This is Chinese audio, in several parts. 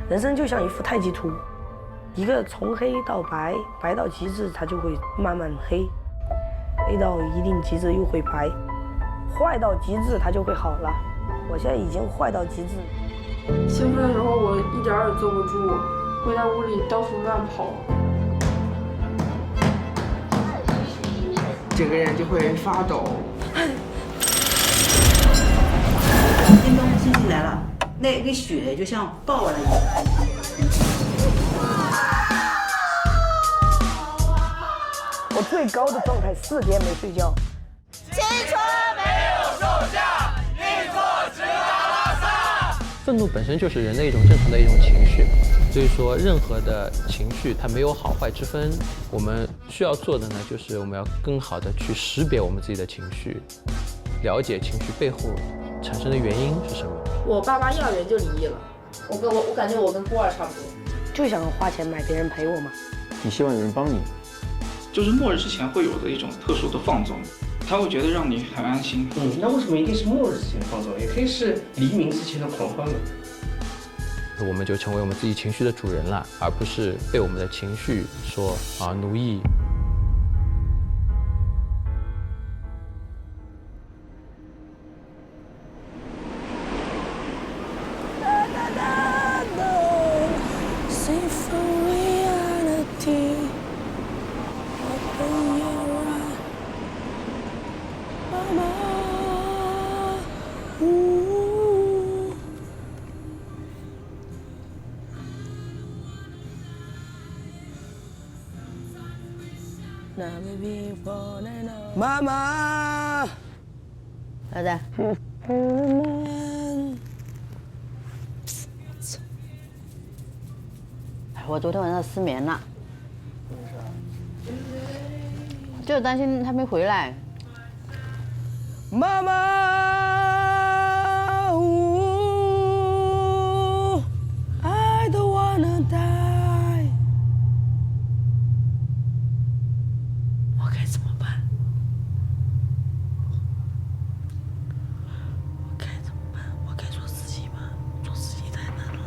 人生就像一幅太极图，一个从黑到白，白到极致，它就会慢慢黑；黑到一定极致又会白，坏到极致它就会好了。我现在已经坏到极致。兴奋的时候我一点儿也坐不住，会在屋里到处乱跑。整个人就会发抖。叮咚，星星来了，那个雪就像爆了一样。我最高的状态4天没睡觉。青春没有售价，一错值打拉萨。愤怒本身就是人的一种正常的一种情绪，所以说任何的情绪它没有好坏之分。我们需要做的呢，就是我们要更好的去识别我们自己的情绪，了解情绪背后产生的原因是什么。我爸妈幼儿园就离异了，我感觉我跟孤儿差不多，就想花钱买别人陪我嘛。你希望有人帮你，就是末日之前会有的一种特殊的放纵，他会觉得让你很安心。那为什么一定是末日之前放纵？也可以是黎明之前的狂欢嘛。我们就成为我们自己情绪的主人了，而不是被我们的情绪所奴役。妈妈，儿子，我昨天晚上失眠了，就是担心他没回来。妈妈，I don't wanna die。我该怎么办？我该怎么办？我该做自己吗？做自己太难了。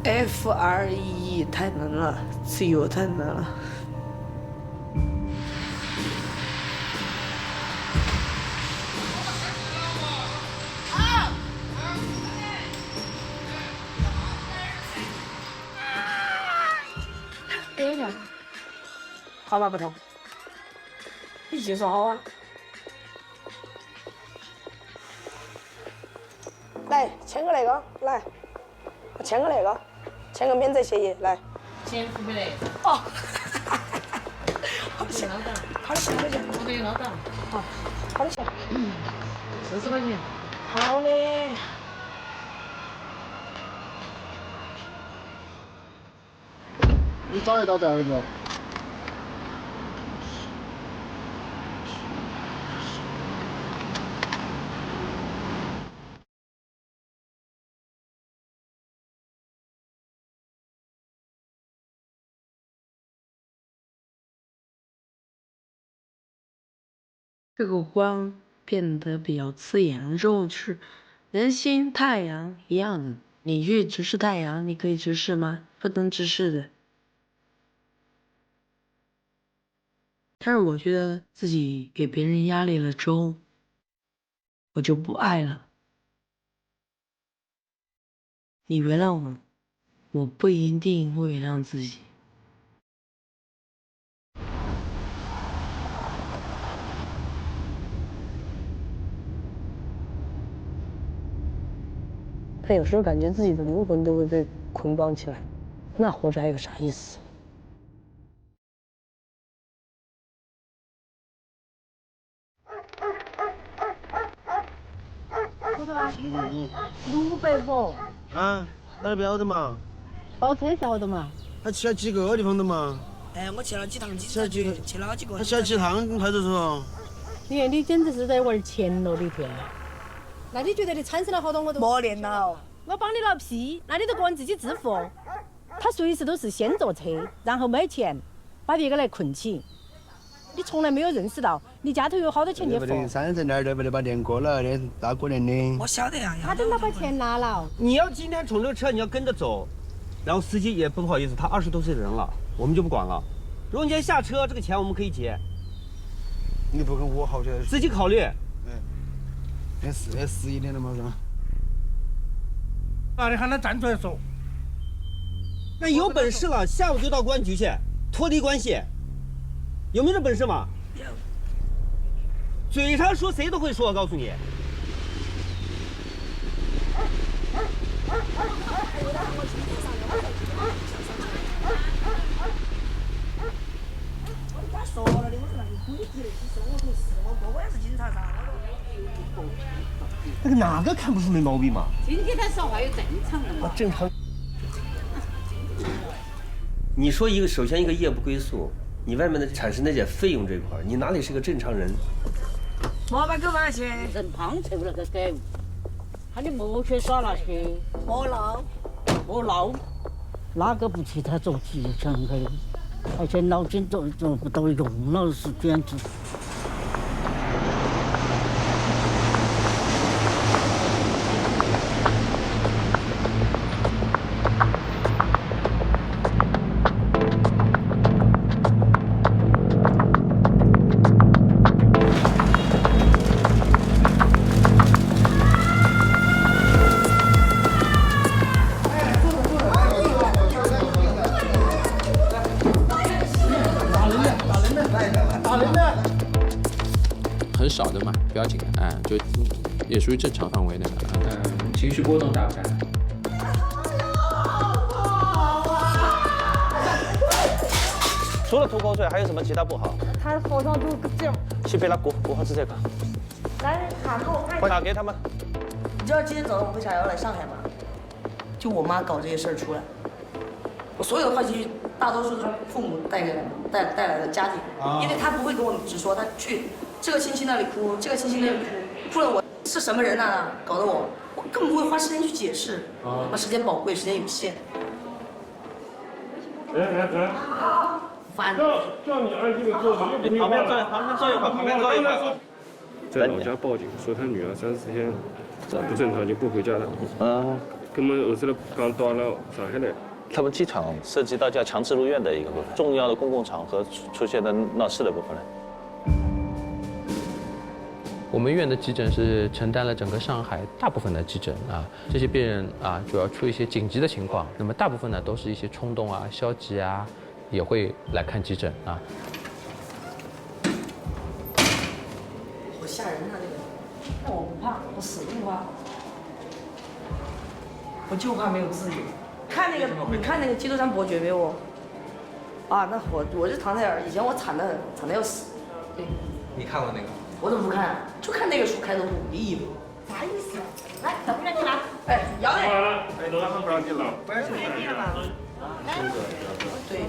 FREE 太难了，自由太难了。好吧，不痛。已经说好啊。来，签个那个，来，签个那个，签个免责协议，来。签不来。哦。好的，行，好的，行，好的，行。我给你捞到。好，好的，行。40块钱。好的。你找得到这儿不？这个光变得比较刺眼，就是人心太阳一样的，你去直视太阳，你可以直视吗？不能直视的。但是我觉得自己给别人压力了之后，我就不爱了。你原谅我，我不一定会原谅自己。但有时候感觉自己的灵魂都会被捆绑起来，那活着还有啥意思？多少啊？600个。啊，哪里标的嘛？包车晓得嘛？他去了几个地方的嘛？哎，我去了几趟，去了几个？去了好几个。他去了几趟派出所？你看你简直是在玩钱了的天！那你觉得你产生了好多我都磨练了。我帮你拿屁，那你都个人自己支付。他随时都是先坐车，然后没钱，把别个来困起。你从来没有认识到你家头有好多钱去付？山城那儿都没得把电过了，那大过年的。我晓得呀。他等他把钱拿了。你要今天冲这个车，你要跟着走，然后司机也不好意思，他20多岁的人了，我们就不管了。如果你今天下车，这个钱我们可以结。你不跟我好些。自己考虑。那11点了嘛是吧？你喊他站出来说。那有本事了，下午就到公安局去脱离关系，有没有这本事嘛？有。嘴上说谁都会说，我告诉你。说了的，我是那个规矩的，其实我不是，我也是警察噻。那个哪个看不出没毛病嘛？今天他说话有正常的嘛？正常。你说首先一个业不归宿，你外面的产生那些费用这块，你哪里是个正常人？莫把狗放去。人胖才不那个狗，喊你莫去耍那些。莫闹。莫闹。哪个不替他做基层的？而且脑筋都不到用了，是简直。很少的嘛，不要紧的，就也属于正常范围内的。情绪波动大不大？除了吐口水，还有什么其他不好？他头上都这样。去给他裹好指这个。来，卡给我看。打给他们。你知道今天早上我为啥要来上海吗？就我妈搞这些事儿出来，我所有的坏情绪大多数都是父母带来的家庭，因为他不会跟我直说，他去这个亲戚那里哭，这个亲戚那里哭，哭了我是什么人啊？搞得我根本不会花时间去解释，我时间宝贵，时间有限。烦。叫你安静的坐着。你旁边坐一会儿，旁边坐一会儿。在老家报警说他女儿30天不正常就不回家了。跟我们儿子刚到了上海来。他们机场涉及到叫强制入院的一个部分，重要的公共场合出现的闹事的部分呢。我们医院的急诊是承担了整个上海大部分的急诊这些病人主要出一些紧急的情况，那么大部分呢都是一些冲动消极也会来看急诊好吓人啊！这个，但我不怕，我死不怕，我就怕没有自由。你看那个基督山伯爵没有？那我就唐泰尔，以前我惨的要死。对。你看过那个？我怎么不看？就看那个书开头不一意。啥意思？来，小姑娘进来。摇嘞。哎，楼上不让进了。不让进了。对。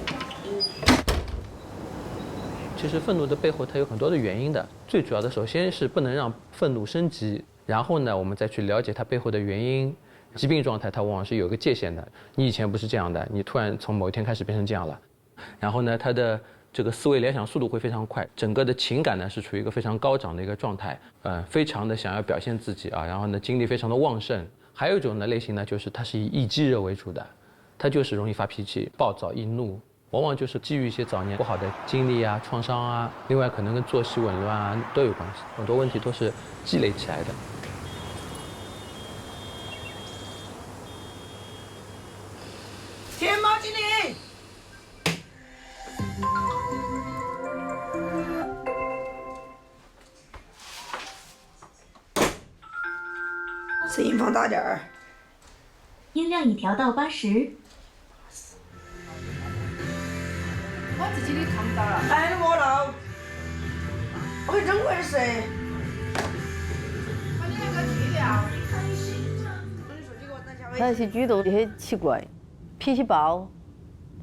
其实愤怒的背后，它有很多的原因的。最主要的，首先是不能让愤怒升级，然后呢，我们再去了解它背后的原因。疾病状态它往往是有个界限的，你以前不是这样的，你突然从某一天开始变成这样了，然后呢，它的这个思维联想速度会非常快，整个的情感呢是处于一个非常高涨的一个状态，非常的想要表现自己然后呢精力非常的旺盛。还有一种的类型呢，就是它是以易激热为主的，它就是容易发脾气、暴躁易怒，往往就是基于一些早年不好的经历创伤另外可能跟作息紊乱都有关系，很多问题都是积累起来的。天猫经理，声音放大点儿，音量已调到80。我自己都看不到了。你莫闹，我给扔回去。把你那个去掉。他那些举动也很奇怪。脾气暴，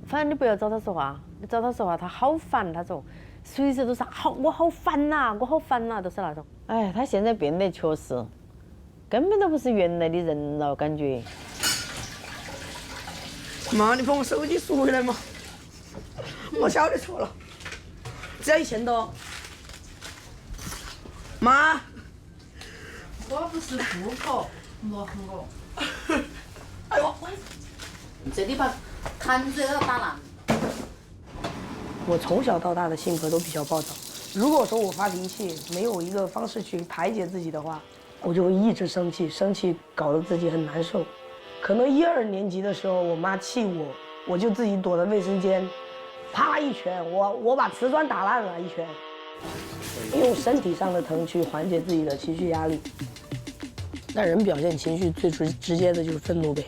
反正你不要找他说话，你找他说话他好烦，他说随时都是我好烦呐，我好烦呐，都是那种。哎，他现在变得确实根本都不是原来的人了，感觉。妈，你把我手机赎回来嘛！我晓得错了，只要1000多。妈，我不是户口，莫恨我。哎呦，这里把坛子都打烂。我从小到大的性格都比较暴躁。如果说我发脾气没有一个方式去排解自己的话，我就会一直生气，生气搞得自己很难受。可能1、2年级的时候，我妈气我，我就自己躲在卫生间，啪一拳，我把瓷砖打烂了一拳，用身体上的疼去缓解自己的情绪压力。那人表现情绪最直接的就是愤怒呗。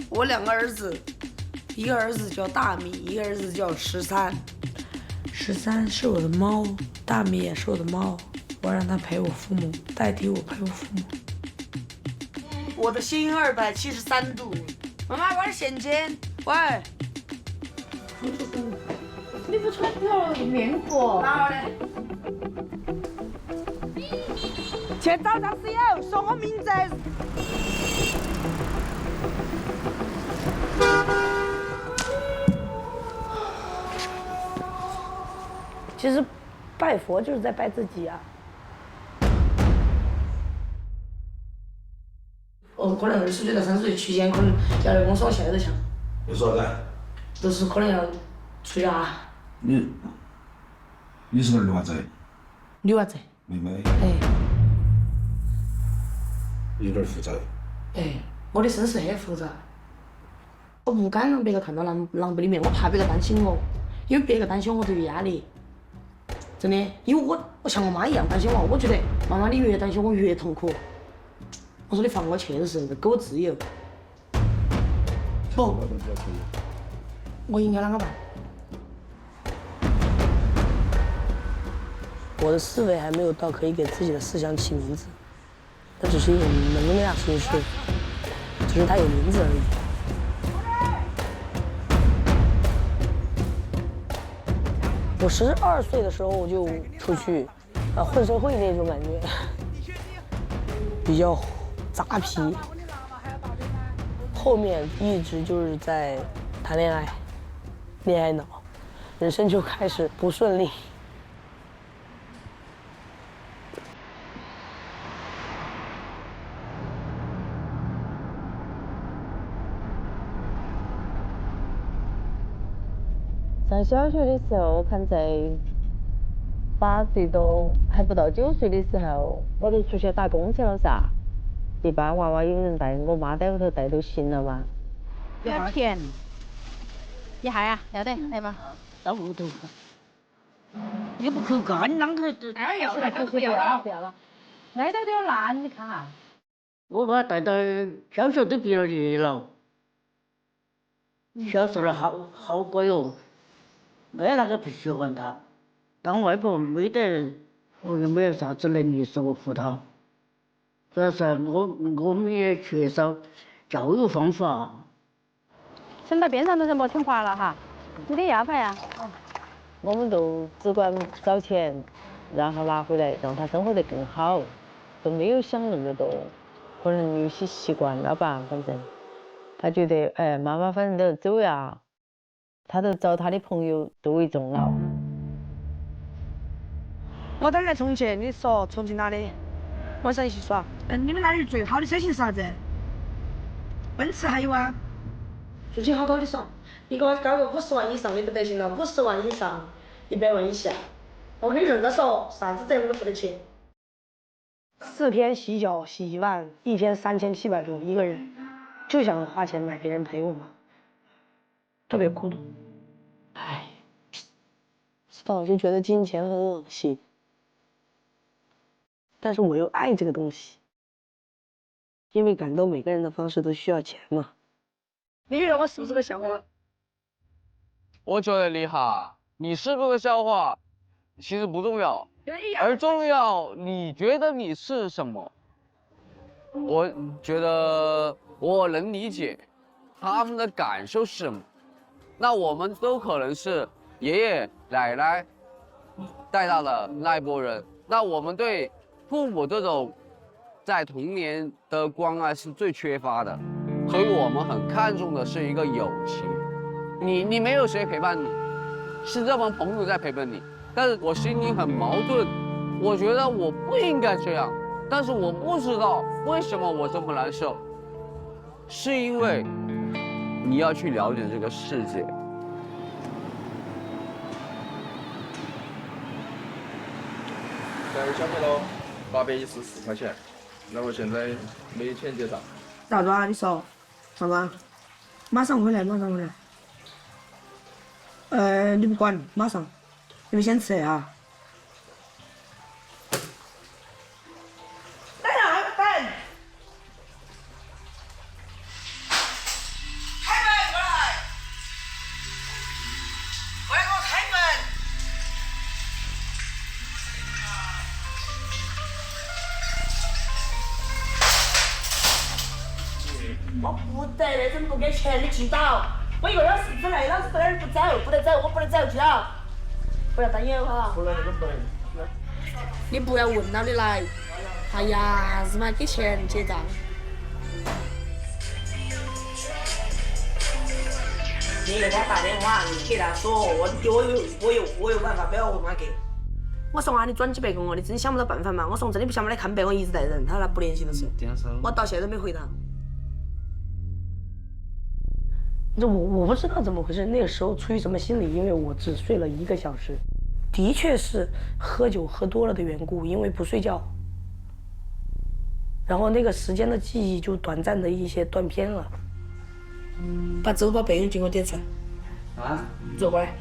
我2个儿子，一个儿子叫大米，一个儿子叫13是我的猫，大米也是我的猫，我让它陪我父母，代替我陪我父母。我的心273度，妈妈玩现金，喂。你不穿条棉裤？哪的？去找张室友，说我名字。其实，拜佛就是在拜自己啊。可能20岁到30岁期间，可能要来跟我说现在都强。有啥子？就是可能要出家。你是个女娃子？女娃子。妹妹。哎。有点复杂。哎，我的身世很复杂。我不敢让别个看到狼狈的面，我怕别个担心我，因为别个担心我就有压力。真的，因为我像我妈一样担心我，我觉得妈妈你越担心我越痛苦。我说你放我去的时候，给我自由。不，我应该啷个办？我的思维还没有到可以给自己的思想起名字，它只是一种能量形式，只是它有名字而已。我12岁的时候我就出去，混社会那种感觉，比较杂皮。后面一直就是在谈恋爱，恋爱脑，人生就开始不顺利。上小学的时候，我看在8岁多还不到9岁的时候，我就出去打工去了噻。一般娃娃有人带，我妈在屋头带都行了嘛。要甜。一下呀，要得，来嘛。到屋头。你不口干，你啷个？哎呀，不要了，那都有烂，你看啊。我把他带到小学都毕了业了，小时候好乖哦，没那个不喜欢他。当外婆没得，我又没有啥子能力说服他。主要是我们也缺少教育方法。升到边上都是没听话了哈，你得要牌呀。我们都只管找钱，然后拿回来让他生活得更好，都没有想那么多。可能有些习惯了吧，反正他觉得哎，妈妈反正都要走呀，他都找他的朋友都为重了。我当然重庆，你说重庆哪里？晚上一起耍。你们那里最好的车型是啥子？奔驰还有啊。最近好高的耍，一个高个50万以上的不得行了，50万以上，100万以下。我跟你认真说，啥子责任都付得起。4天洗脚洗1万，1天3700多一个人，就想花钱买别人陪我嘛，特别孤独。唉，是吧？我就觉得金钱很恶心，但是我又爱这个东西，因为感动每个人的方式都需要钱嘛。你觉得我是不是个笑话？我觉得你是不是个笑话，其实不重要，而重要你觉得你是什么。我觉得我能理解他们的感受是什么。那我们都可能是爷爷奶奶带大的那一波人，那我们对父母这种在童年的关爱是最缺乏的。所以我们很看重的是一个友情，你没有谁陪伴你，是这帮朋友在陪伴你。但是我心里很矛盾，我觉得我不应该这样，但是我不知道为什么我这么难受，是因为你要去了解这个世界。消费喽，814块钱，那我现在没钱结账。咋子啊？你说，啥子啊？马上回来，马上回来。你不管，马上。你们先吃哈。等一下，还不等？开门过来！过来给我开门！我不得那种不给钱的记到。我一个小时之内，老子不能不走，不得走，我不能走，记到。不要担忧哈。你不要问到你来。哎呀，日嘛给钱结账。你给他打电话，你给他说，我有办法，不要我妈给。我说啊，你转几百给我，你真想不到办法嘛？我说真的不想不来看病，我一直在忍，他那不联系的时候，我到现在都没回他。我不知道怎么回事，那个时候出于什么心理，因为我只睡了1个小时，的确是喝酒喝多了的缘故，因为不睡觉，然后那个时间的记忆就短暂的一些断片了。把周报备用金给我点出来。啊？坐过来。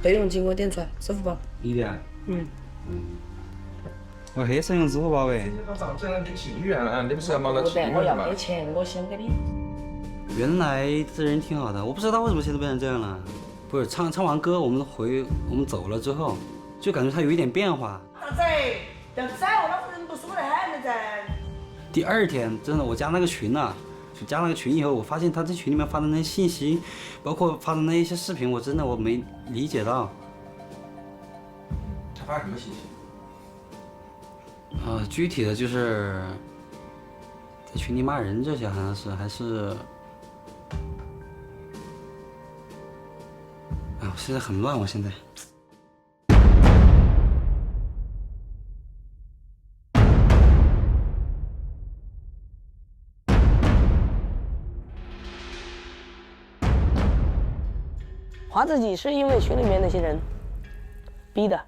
备用金给我点出来，支付宝。1点。我黑是用支付宝呗。你把账整了给体院了，你不是要忙到体院我要吗？给钱，我先给你。原来这人挺好的，我不知道为什么现在变成这样了。不是唱完歌，我们走了之后，就感觉他有一点变化。啥子？要走，老子人不舒服得很的在。第2天，真的我加那个群了，就加那个群以后，我发现他在群里面发的那些信息，包括发的那一些视频，我真的没理解到。他发什么信息？具体的就是在群里骂人这些，好像是还是。我现在很乱，我现在。划自己是因为群里面那些人逼的，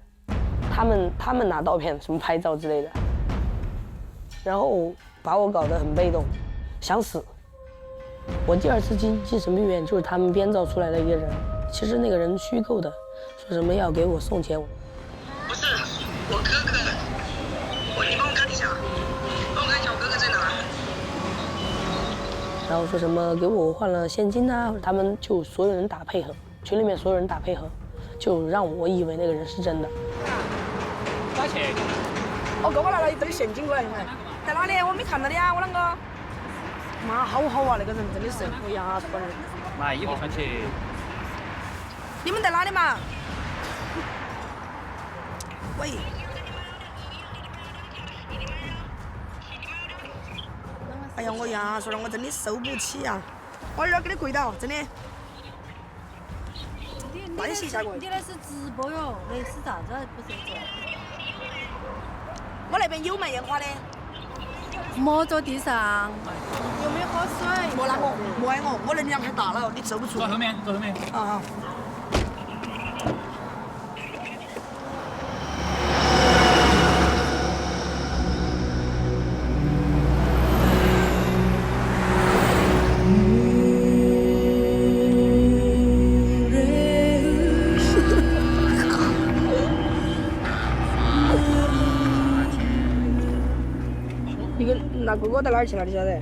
他们拿刀片什么拍照之类的，然后把我搞得很被动，想死。我第2次进神秘院就是他们编造出来的一个人。其实那个人虚构的，说什么要给我送钱。不是，我哥哥，你帮我看一下，帮我看一下我哥哥在哪。然后说什么给我换了现金啊，他们就所有人打配合，群里面所有人打配合，就让我以为那个人是真的。多少钱？我哥哥拿了一堆现金过来，你看，在哪里？我没看到的呀，我啷个？妈，好好啊，那个人真的是，我牙酸了。拿衣服穿起。你们在哪里嘛？喂。哎呀，我牙酸了，我真的受不起呀！我儿给你跪倒，真的。那你洗下过。你那是直播哟，那是啥子？不是这。我那边有卖烟花的。摸着地上。有没有喝水？莫拉我，莫挨我能量太大了，你走不出。坐后面，坐后面。啊。那哥哥到哪儿去了？你晓得？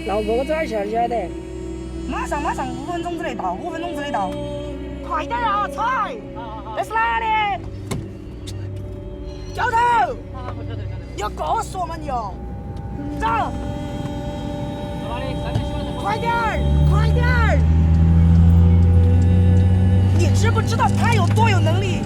那我哥哥在哪儿去了？你晓得？马上，5分钟之内到，5分钟之内到。快点啊，踩！那是哪里？交头！你要跟我说嘛你哦？走！快点儿，快点儿！你知不知道他有多有能力？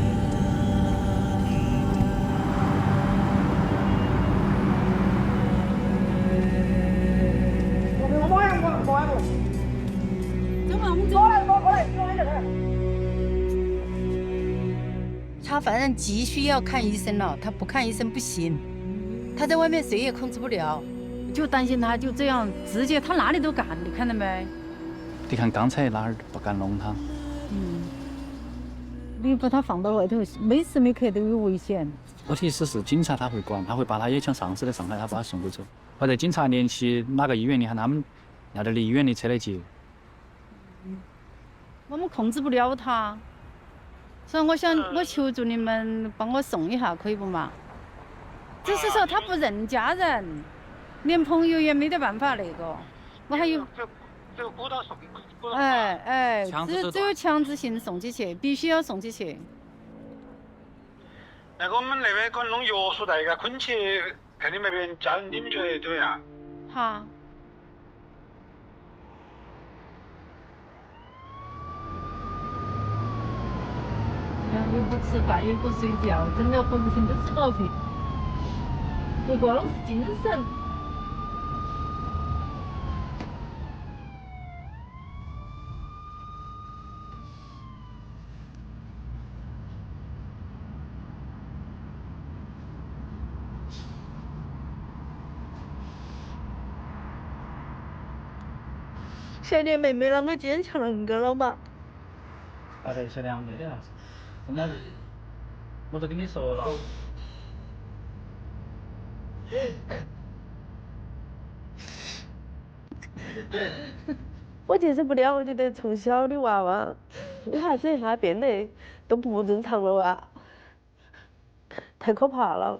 过来，过来，过来，他反正急需要看医生了，他不看医生不行。他在外面谁也控制不了，就担心他就这样直接他哪里都敢，你看到没？你看刚才哪儿不敢弄他。你把他放到外头，每时每刻都有危险。我的意思是，警察他会管，他会把他也像上次在上海，他把他送走，或者警察联系哪个医院，你喊他们要点离医院的车来接。我们控制不了他，所以我求助你们帮我送一下，可以不嘛？只是说他不认家人，连朋友也没得办法那个，我还有。只有鼓捣送。只有强制性送起去，必须要送起去。那个我们那边可能弄药水袋给他捆起，看你们那边家人你们觉得怎么样？好。又不吃饭，又不睡觉，真的浑身都是毛病，不光是精神。小莲妹妹啷个坚强恁个了嘛？好的，小莲妹的，真的，我都跟你说了。我接受不了，我觉得从小的娃娃，一下子一下变得都不正常了哇，太可怕了。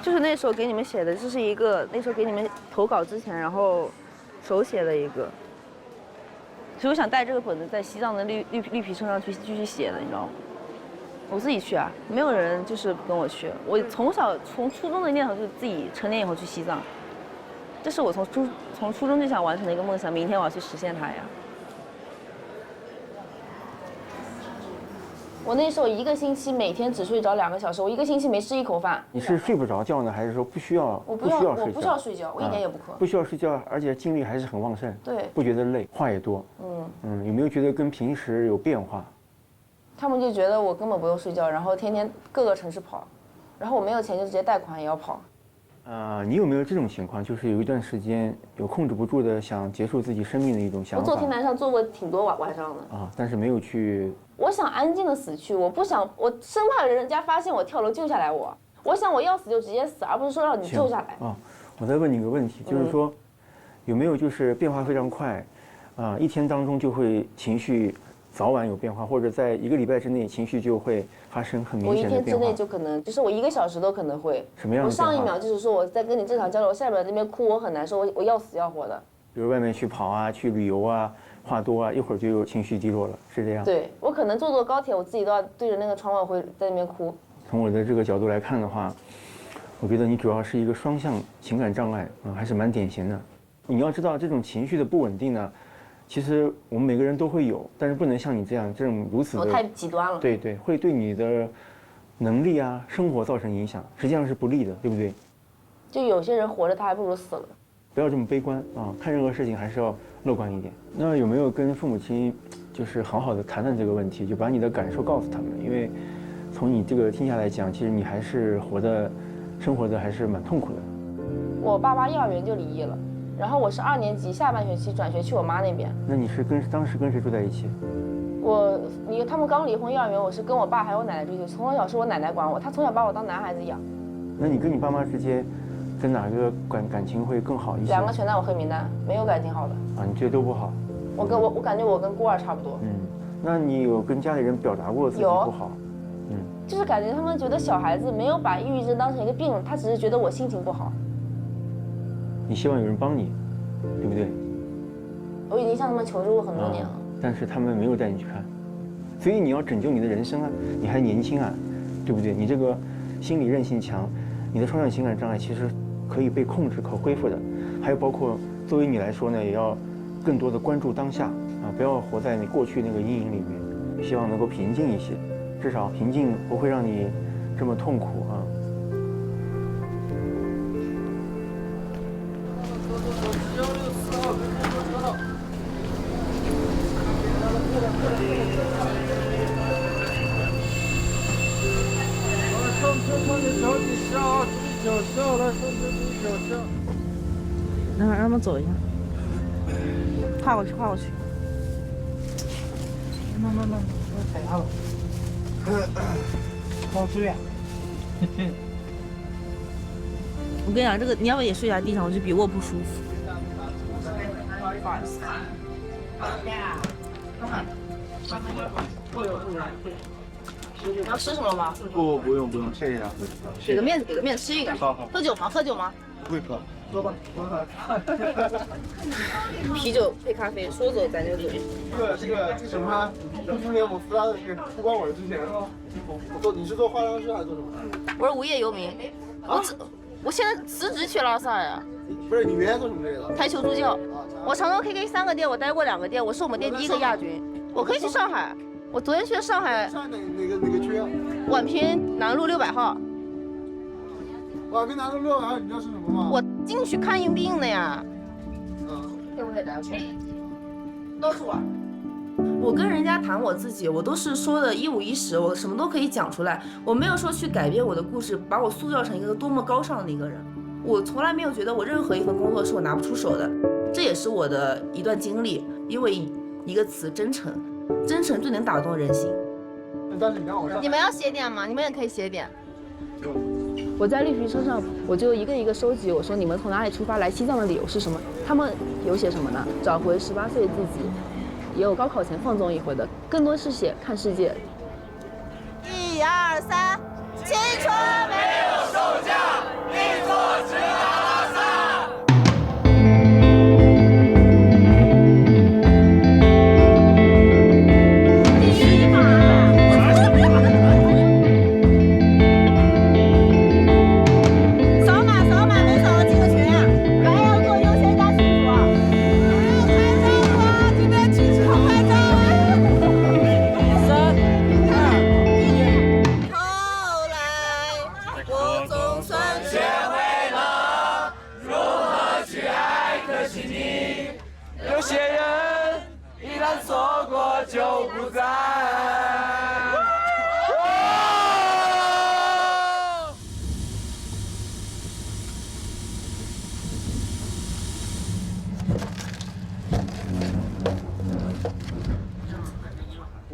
就是那时候给你们写的，这是一个那时候给你们投稿之前，然后手写的一个。所以我想带这个本子在西藏的绿皮车上去继续写的，你知道吗？我自己去啊，没有人就是跟我去。我从小从初中的念头就是自己成年以后去西藏，这是我从初中就想完成的一个梦想，明天我要去实现它呀。我那时候一个星期每天只睡着2个小时，我一个星期没吃一口饭。你是睡不着觉呢，还是说不需要？我不需要睡觉，我一点也不困。不需要睡觉，而且精力还是很旺盛。对。不觉得累，话也多。有没有觉得跟平时有变化？他们就觉得我根本不用睡觉，然后天天各个城市跑，然后我没有钱就直接贷款也要跑。你有没有这种情况？就是有一段时间有控制不住的想结束自己生命的一种想法？我坐天台上坐过挺多晚上的。但是没有去。我想安静的死去，我不想，我生怕人家发现我跳楼救下来我。我想我要死就直接死，而不是说让你救下来。我再问你个问题，就是说，有没有就是变化非常快，一天当中就会情绪早晚有变化，或者在1个礼拜之内情绪就会发生很明显的变化？我1天之内就可能，就是我1个小时都可能会。什么样的变化？我上一秒就是说我在跟你正常交流，我下一秒那边哭，我很难受，我要死要活的。比如外面去跑啊，去旅游啊。话多啊，一会儿就有情绪低落了，是这样。对，我可能坐高铁，我自己都要对着那个窗外会在那边哭。从我的这个角度来看的话，我觉得你主要是一个双向情感障碍还是蛮典型的。你要知道，这种情绪的不稳定呢，其实我们每个人都会有，但是不能像你这样如此的。我太极端了。对，会对你的能力啊、生活造成影响，实际上是不利的，对不对？就有些人活着，他还不如死了。不要这么悲观看任何事情还是要乐观一点。那有没有跟父母亲就是好好的谈谈这个问题，就把你的感受告诉他们？因为从你这个听下来讲，其实你还是生活的还是蛮痛苦的。我爸爸幼儿园就离异了，然后我是2年级下半学期转学去我妈那边。那你是当时跟谁住在一起？他们刚离婚，幼儿园我是跟我爸还有我奶奶住一起，从小是我奶奶管我，她从小把我当男孩子养。那你跟你爸妈之间？跟哪个感情会更好一些？2个全在我黑名单，没有感情好的。你觉得都不好？我感觉我跟孤儿差不多。那你有跟家里人表达过自己不好？就是感觉他们觉得小孩子没有把抑郁症当成一个病，他只是觉得我心情不好。你希望有人帮你，对不对？我已经向他们求助过很多年了，但是他们没有带你去看，所以你要拯救你的人生啊！你还年轻啊，对不对？你这个心理韧性强，你的双向情感障碍其实可以被控制、可恢复的。还有包括作为你来说呢，也要更多的关注当下啊，不要活在你过去那个阴影里面，希望能够平静一些，至少平静不会让你这么痛苦啊。等会儿让他们走一下，跨过去，跨过去。慢，我踩他了。好睡呀。我跟你讲，这个你要不也睡在地上，我就比卧铺舒服。你要吃什么吗？不用，谢谢啊。给个面吃一个。好。喝酒吗？喝酒吗？不会喝。喝吧。啤酒配咖啡，说走咱就走。这个什么？今年我扶他的那个不关我的之前，你是做化妆师还是做什么？我是无业游民。我现在辞职去拉萨呀。不是，你原来做什么这个的？台球助教。我常州 KK 3个店，我待过2个店，我是我们店第1个亚军。我可以去上海。我昨天去了上海。上海哪个区啊？宛平南路600号。宛平南路600号，你知道是什么吗？我进去看病的呀。对不对？到处玩。我跟人家谈我自己，我都是说的一五一十，我什么都可以讲出来。我没有说去改变我的故事，把我塑造成一个多么高尚的一个人。我从来没有觉得我任何一份工作是我拿不出手的，这也是我的一段经历。因为一个词，真诚，真诚最能打动人心。但是你让我上。你们要写点吗？你们也可以写点。我在绿皮车上，我就一个一个收集。我说你们从哪里出发来西藏的理由是什么？他们有写什么呢？找回18岁自己，也有高考前放纵一回的，更多是写看世界。1、2、3，青春没有售价，一座直达拉萨。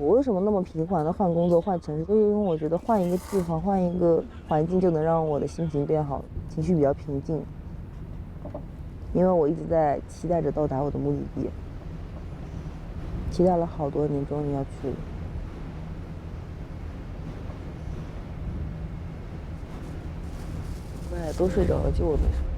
我为什么那么频繁的换工作、换城市？就是因为我觉得换一个地方、换一个环境，就能让我的心情变好，情绪比较平静。因为我一直在期待着到达我的目的地，期待了好多年，终于要去了。哎，都睡着了，就我没睡。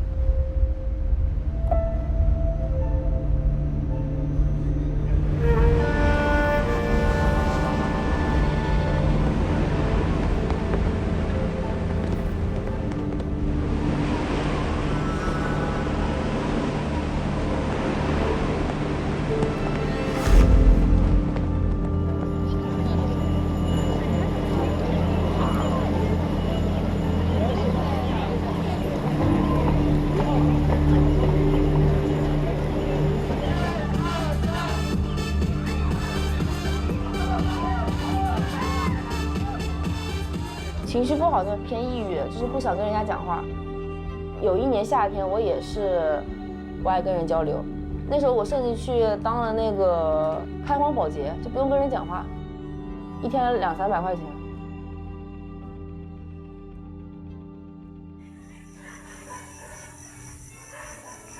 情绪不好的偏抑郁，就是不想跟人家讲话。有一年夏天，我也是不爱跟人交流，那时候我甚至去当了那个开荒保洁，就不用跟人讲话，一天200-300块钱。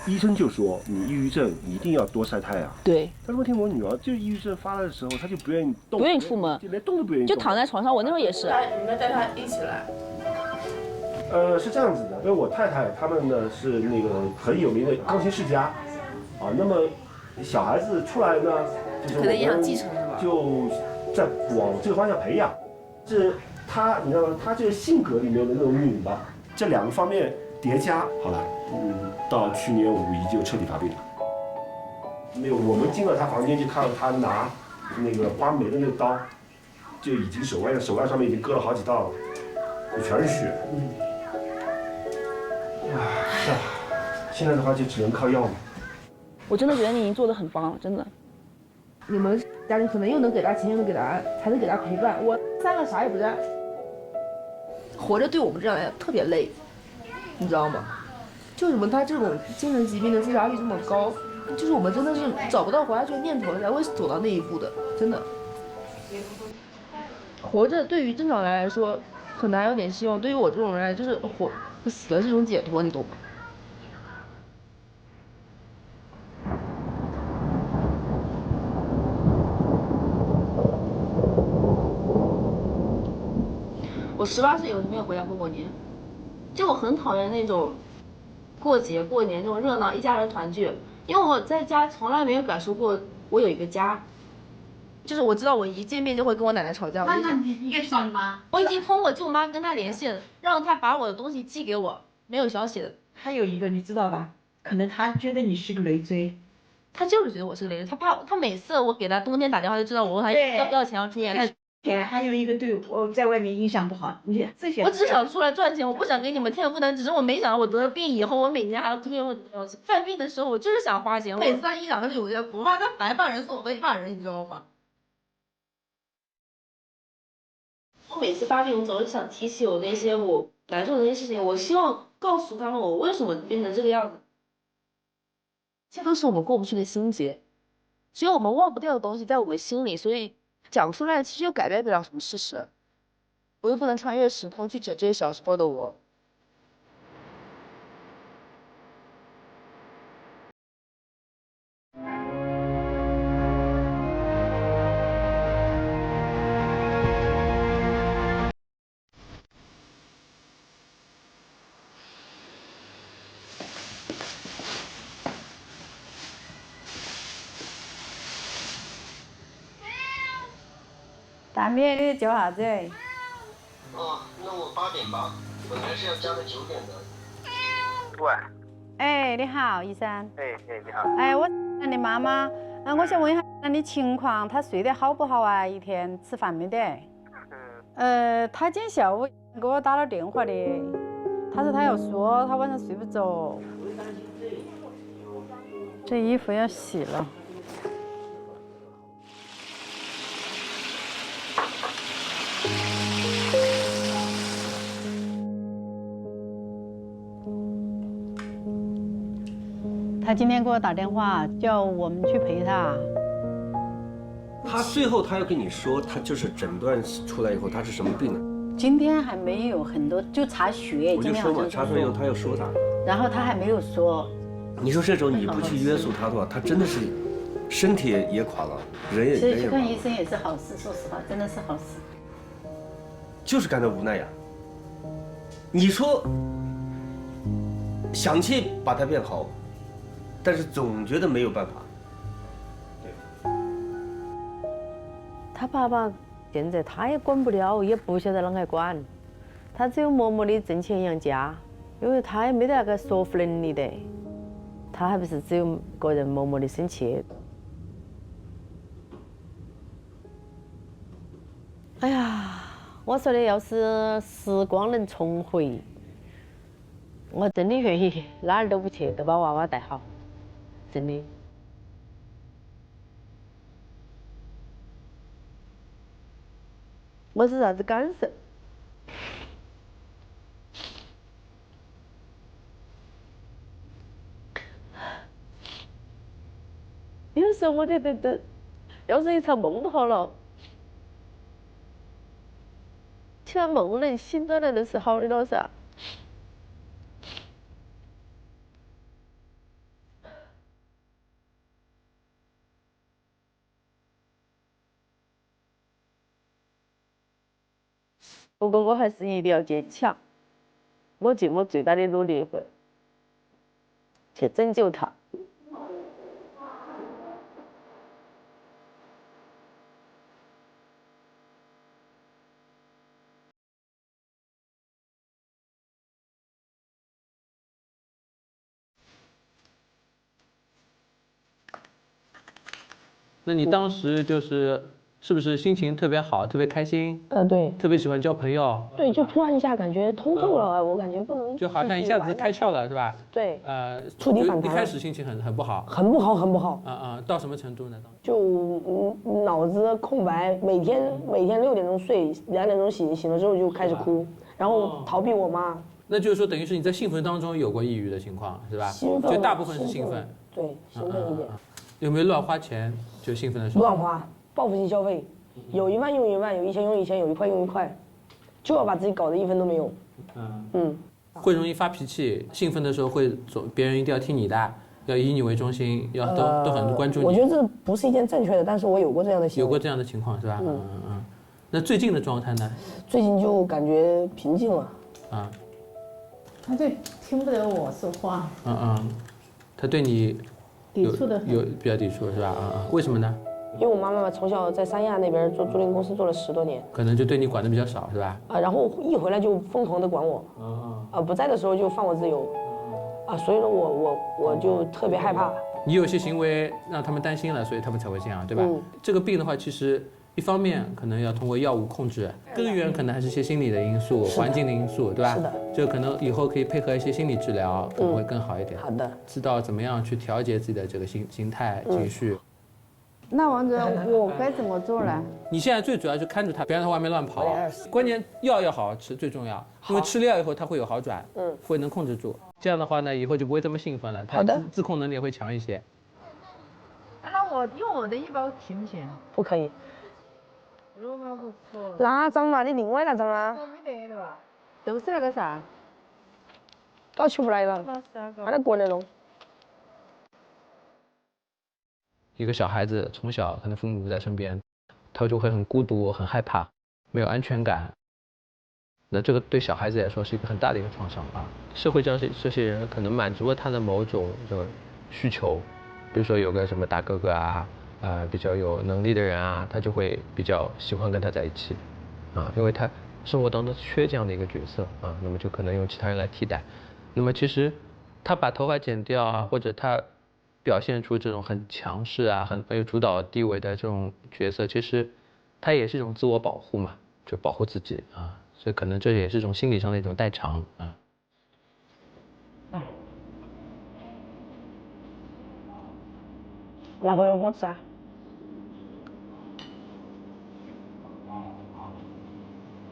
医生就说你抑郁症一定要多晒太阳。对。但是问题我女儿就抑郁症发了的时候，她就不愿意动，不愿意出门，就连动都不愿意动，就躺在床上。我那时候也是。你们带她一起来。是这样子的，因为我太太他们呢是那个很有名的钢琴世家，啊，那么小孩子出来呢，就是我们就在往这个方向培养。是她你知道吗？她这个性格里面的那种拧巴，这2个方面叠加，好了，到去年5一就彻底发病了。我们进到她房间就看到她拿那个刮眉的那个刀，就已经手腕上面已经割了好几道了，就全是血。是啊，现在的话就只能靠药了。我真的觉得你已经做得很棒了，真的。你们家里可能又能给他钱，又能给他，才能给他陪伴。我3个啥也不占，活着对我们这样来讲特别累，你知道吗？就是我们他这种精神疾病的自杀率这么高，就是我们真的是找不到活下去的念头，才会走到那一步的，真的。活着对于正常人来说很难有点希望，对于我这种人来就是死了是一种解脱，你懂吗？我18岁以后就没有回家过年，就我很讨厌那种过节过年这种热闹一家人团聚，因为我在家从来没有感受过我有一个家，就是我知道我一见面就会跟我奶奶吵架。那你也吵你妈？我已经通过舅妈跟她联系了，让她把我的东西寄给我，没有消息的。还有一个你知道吧？可能他觉得你是个累赘。他就是觉得我是个累赘，他每次我给他冬天打电话就知道我问他要钱要出现。还有一个对我在外面影响不好，你这些。我只想出来赚钱，我不想给你们添负担。只是我没想到我得了病以后，我每年还要住院或者犯病的时候，我就是想花钱。我每次他1、2个礼我就不怕他白骂人送非骂人，你知道吗？我每次发病，我总是想提起我那些我难受的那些事情，我希望告诉他们我为什么变成这个样子。这都是我们过不去的心结，只有我们忘不掉的东西在我们心里，所以讲出来其实又改变不了什么事实。我又不能穿越时空去拯救小时候的我。大米，你叫啥子？哦，那我8点吧，本来是要加到9点的。喂。哎，你好，医生。哎，你好。哎，我你妈妈，我想问一下你情况，她睡得好不好啊？一天吃饭没得？她今天下午给我打了电话的，她说她要说，她晚上睡不着。这衣服要洗了。他今天给我打电话，叫我们去陪他。他最后他要跟你说，他就是诊断出来以后他是什么病呢？今天还没有很多，就查血。我就说嘛，查出来以后他要说啥。然后他还没有说。你说这种你不去约束他的话，他真的是身体也垮了，人也。其实去看医生也是好事，说实话，真的是好事。就是感到无奈呀。你说想去把它变好。但是总觉得没有办法。对。他爸爸现在他也管不了，也不晓得啷个管，他只有默默的挣钱养家，因为他也没得那个说服能力的，他还不是只有个人默默的生气。哎呀，我说的要是时光能重回，我真的愿意哪儿都不去，都把娃娃带好。真的，我是啥子感受？有时候我觉得，要是一场梦好了，既然梦能醒过来，就是好的了噻。不过我还是一定要坚强，我尽我最大的努力去拯救他。那你当时是不是心情特别好，特别开心？对。特别喜欢交朋友。对，就突然一下感觉通透了，我感觉不能。就好像一下子开窍了，是吧？对。触底反弹。一开始心情很不好。很不好，很不好。到什么程度呢？就脑子空白，每天6点钟睡，2点钟醒了之后就开始哭，然后逃避我妈。那就是说，等于是你在兴奋当中有过抑郁的情况，是吧？兴奋。就大部分是兴奋。对，兴奋一点。有没有乱花钱？就兴奋的时候。乱花，报复性消费，有1万用1万，有1000用1000，有1块用1块，就要把自己搞得1分都没有。会容易发脾气，兴奋的时候会别人一定要听你的，要以你为中心，要都很关注你。我觉得这不是一件正确的，但是我有过这样的行为。有过这样的情况是吧？那最近的状态呢？最近就感觉平静了。他就听不得我说话。他对你抵触的有比较抵触是吧？为什么呢？因为我妈妈从小在三亚那边做租赁公司做了10多年，可能就对你管的比较少是吧？然后一回来就疯狂的管我，不在的时候就放我自由，所以说我就特别害怕。你有些行为让他们担心了，所以他们才会这样，对吧？这个病的话，其实一方面可能要通过药物控制，根源可能还是一些心理的因素、环境的因素，对吧？是的。就可能以后可以配合一些心理治疗，可能会更好一点。好的。知道怎么样去调节自己的这个心态、情绪。那王主任，我该怎么做呢？你现在最主要就看住他，别让他外面乱跑。关键药要好好吃，最重要。因为吃了药以后他会有好转，会能控制住。这样的话呢，以后就不会这么兴奋了，他自控能力也会强一些。那我用我的医保行不行？不可以。如果不可。哪张嘛？你另外那张啊？我没得了吧？都是那个啥？搞出不来了，还得过来弄。一个小孩子从小可能父母不在身边，他就会很孤独、很害怕，没有安全感。那这个对小孩子来说是一个很大的一个创伤啊。社会上这些人可能满足了他的某种这个需求，比如说有个什么大哥哥啊，比较有能力的人啊，他就会比较喜欢跟他在一起，因为他生活当中缺这样的一个角色啊，那么就可能用其他人来替代。那么其实他把头发剪掉啊，或者他表现出这种很强势啊、很有主导地位的这种角色，其实他也是一种自我保护嘛，就保护自己啊，所以可能这也是一种心理上的一种代偿啊。拿回来我吃啊。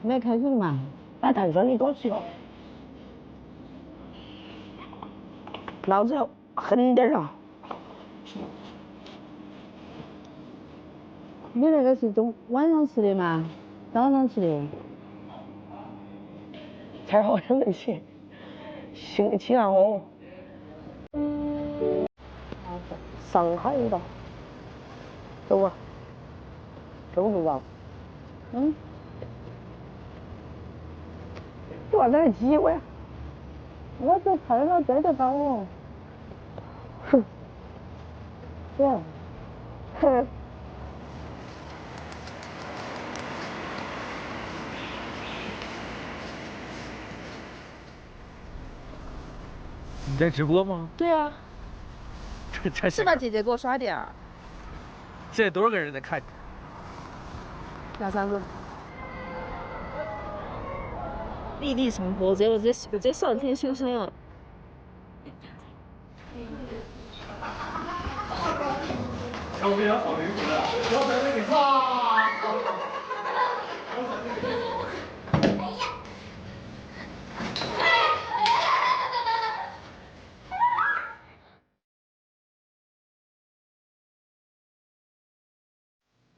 没开水嘛？那碳酸你给我吃哟。老子要狠点了。你那个是晚上吃的吗？早上吃的？才好生得起，兴起啊哦。上海的，走啊，走不着。你娃在挤我呀？我就看到对得到我。哼。这样。哼。你在直播吗？对啊。这是吧，姐姐给我刷点儿。现在多少个人在看2、3个。粒粒重播，我这上天修身啊。我比较好离谱的，我在那里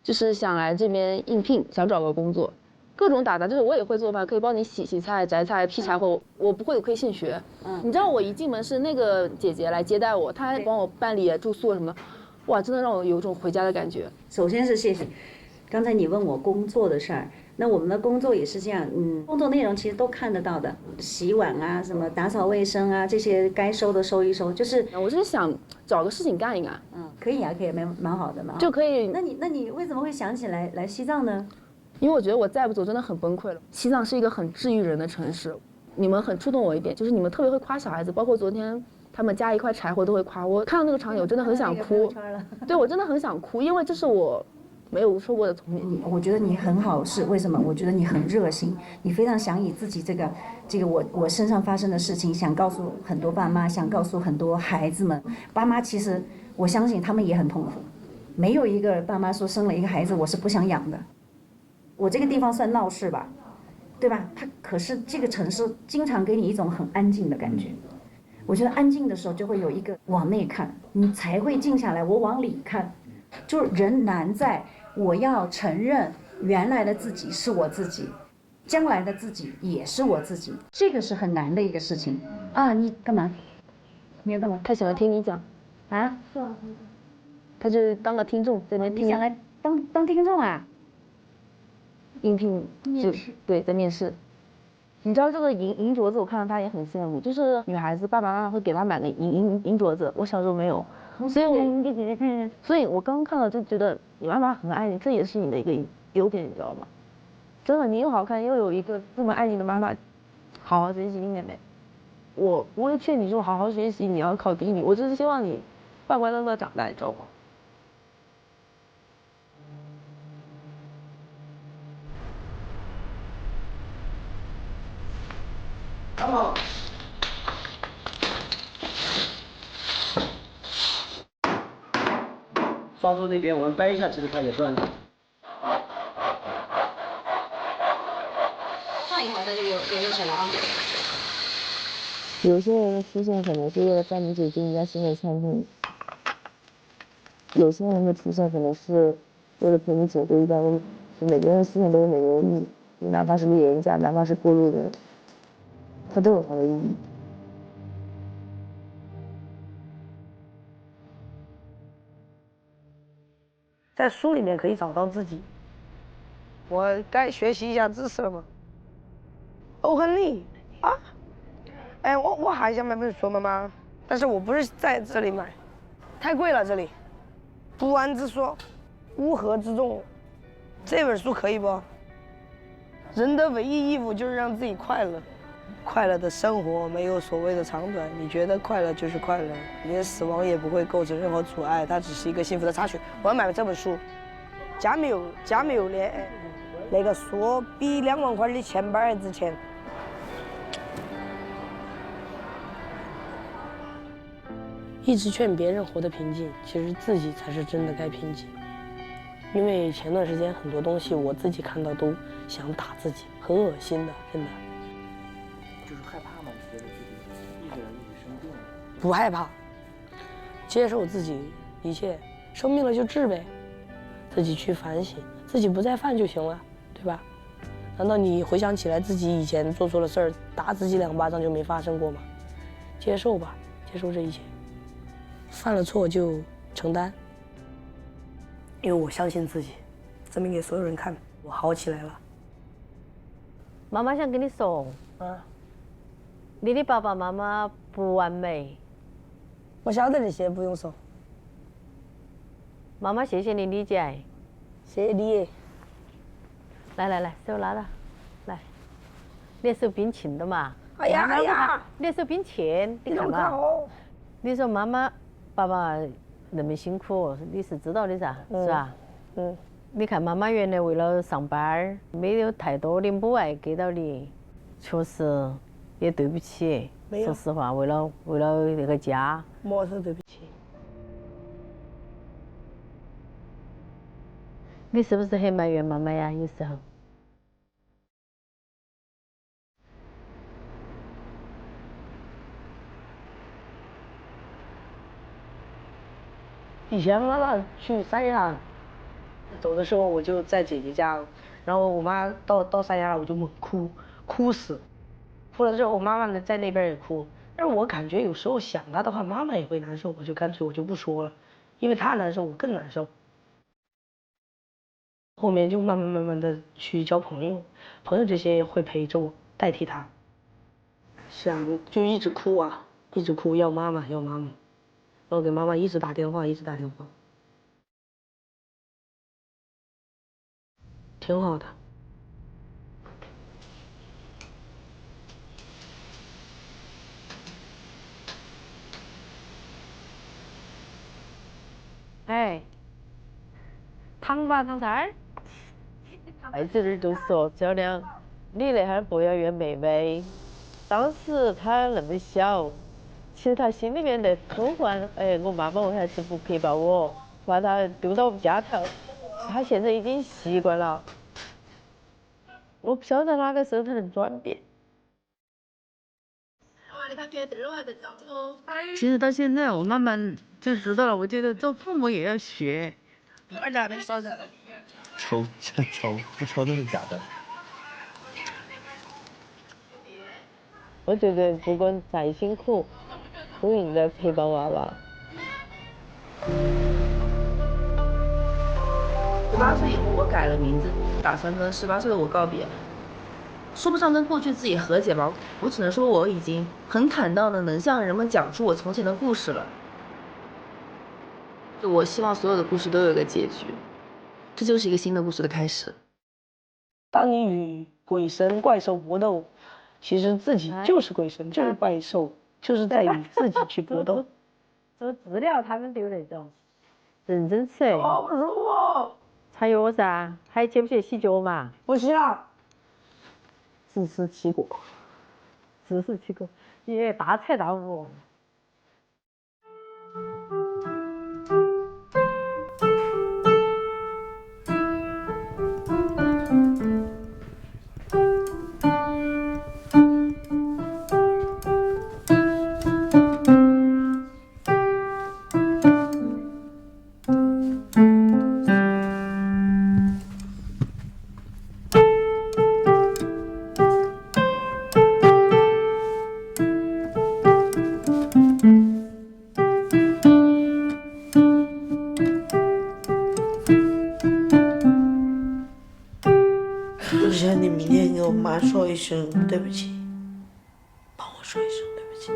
就是想来这边应聘，想找个工作，各种打杂，就是我也会做饭，可以帮你洗菜、摘菜、劈柴火，我不会有亏心学。你知道我一进门是那个姐姐来接待我，她还帮我办理住宿什么的，哇，真的让我有一种回家的感觉。首先是谢谢，刚才你问我工作的事儿，那我们的工作也是这样，工作内容其实都看得到的，洗碗啊，什么打扫卫生啊，这些该收的收一收，就是我是想找个事情干一干。可以啊，可以，蛮好的嘛，就可以。那你为什么会想起来西藏呢？因为我觉得我再不走真的很崩溃了。西藏是一个很治愈人的城市，你们很触动我一点，就是你们特别会夸小孩子，包括昨天他们加一块柴火都会夸我。看到那个场景，我真的很想哭。对，我真的很想哭，因为这是我没有说过的童年。我觉得你很好，是为什么？我觉得你很热心，你非常想以自己这个我身上发生的事情，想告诉很多爸妈，想告诉很多孩子们。爸妈其实我相信他们也很痛苦，没有一个爸妈说生了一个孩子我是不想养的。我这个地方算闹市吧，对吧？可是这个城市经常给你一种很安静的感觉。我觉得安静的时候就会有一个往内看，你才会静下来。我往里看，就是人难在我要承认原来的自己是我自己，将来的自己也是我自己，这个是很难的一个事情啊！你干嘛？你要干嘛？他喜欢听你讲啊？是啊。他就当个听众在那边听。你想来当听众啊？应聘就对，在面试。你知道这个银镯子，我看到他也很羡慕，就是女孩子爸爸妈妈会给她买个银镯子，我小时候没有，所以我刚看到就觉得你妈妈很爱你，这也是你的一个优点，你知道吗？真的，你又好看又有一个这么爱你的妈妈，好好学习，妹妹。我不会劝你说好好学习，你要考第1名，我只是希望你乖乖乐乐长大，你知道吗？好。双手那边我们掰一下，其实它也断了。上一回它就有水了啊。有些人的出现可能是为了带你走进一家新的餐厅，有些人的出现可能是为了陪你走对一段路。每个人的出现都有每个人的意义，哪怕是路人甲，哪怕是过路人，它都有它的意义。在书里面可以找到自己。我该学习一下知识了吗？欧亨利啊，哎，我还想买本书，妈妈，但是我不是在这里买，太贵了这里。不安之说，乌合之众，这本书可以不？人的唯一义务就是让自己快乐，快乐的生活没有所谓的长短，你觉得快乐就是快乐，连死亡也不会构成任何阻碍，它只是一个幸福的插曲。我要买这本书，加没有连那个书比2万块的钱包还值钱。一直劝别人活得平静，其实自己才是真的该平静。因为前段时间很多东西我自己看到都想打自己，很恶心的，真的。就是害怕吗？你觉得自己一个人一直生病了？不害怕，接受自己一切，生病了就治呗，自己去反省，自己不再犯就行了，对吧？难道你回想起来自己以前做错的事儿，打自己2巴掌就没发生过吗？接受吧，接受这一切，犯了错就承担。因为我相信自己，证明给所有人看，我好起来了。妈妈想跟你说，你的爸爸妈妈不完美。我晓得这些，不用说。妈妈谢谢你理解。谢谢你。来，手拉了，来，你手边轻的嘛。哎呀，你手边轻，你看嘛。你说妈妈、爸爸那么辛苦，你是知道的噻，是吧？你看妈妈原来为了上班，没有太多的母爱给到你，确实也对不起。说实话，为了那个家。没事，对不起。你是不是很埋怨妈妈呀？有时候。以前妈妈去三亚，走的时候我就在姐姐家，然后我妈到三亚了，我就猛哭死。哭了之后，我妈妈在那边也哭，但是我感觉有时候想她的话，妈妈也会难受，我就干脆我就不说了，因为她难受，我更难受。后面就慢慢的去交朋友，朋友这些会陪着我，代替她。是啊，就一直哭啊，一直哭，要妈妈，要妈妈。然后给妈妈一直打电话，挺好的。哎，糖吧糖菜儿。孩子儿都说小亮，你那哈不要怨妹妹，当时她那么小，其实她心里面在呼唤，哎，我妈妈为啥子不陪抱我，把她丢到家头，她现在已经习惯了。我不晓得哪个时候才能转变。其实到现在我慢慢就知道了，我觉得做父母也要学。抽不抽都是假的。我觉得不管再辛苦，都应该陪伴娃娃。18岁以后，我改了名字，打算跟18岁的我告别。说不上跟过去自己和解吧，我只能说我已经很坦荡的能向人们讲述我从前的故事了。我希望所有的故事都有一个结局，这就是一个新的故事的开始。当你与鬼神怪兽搏斗，其实自己就是鬼神，就是怪兽，就是在与自己去搏斗。做资料他们都有那种认真吃。好舒服。擦药噻，还去不去洗脚嘛？不洗了。只是去过，耶，大彻大悟。我希望你明天给我妈说一声对不起，帮我说一声对不起。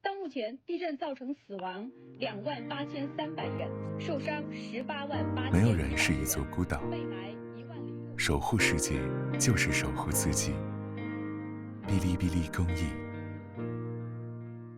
到目前，地震造成死亡28300人，受伤188000。没有人是一座孤岛，守护世界就是守护自己。哔哩哔哩公益。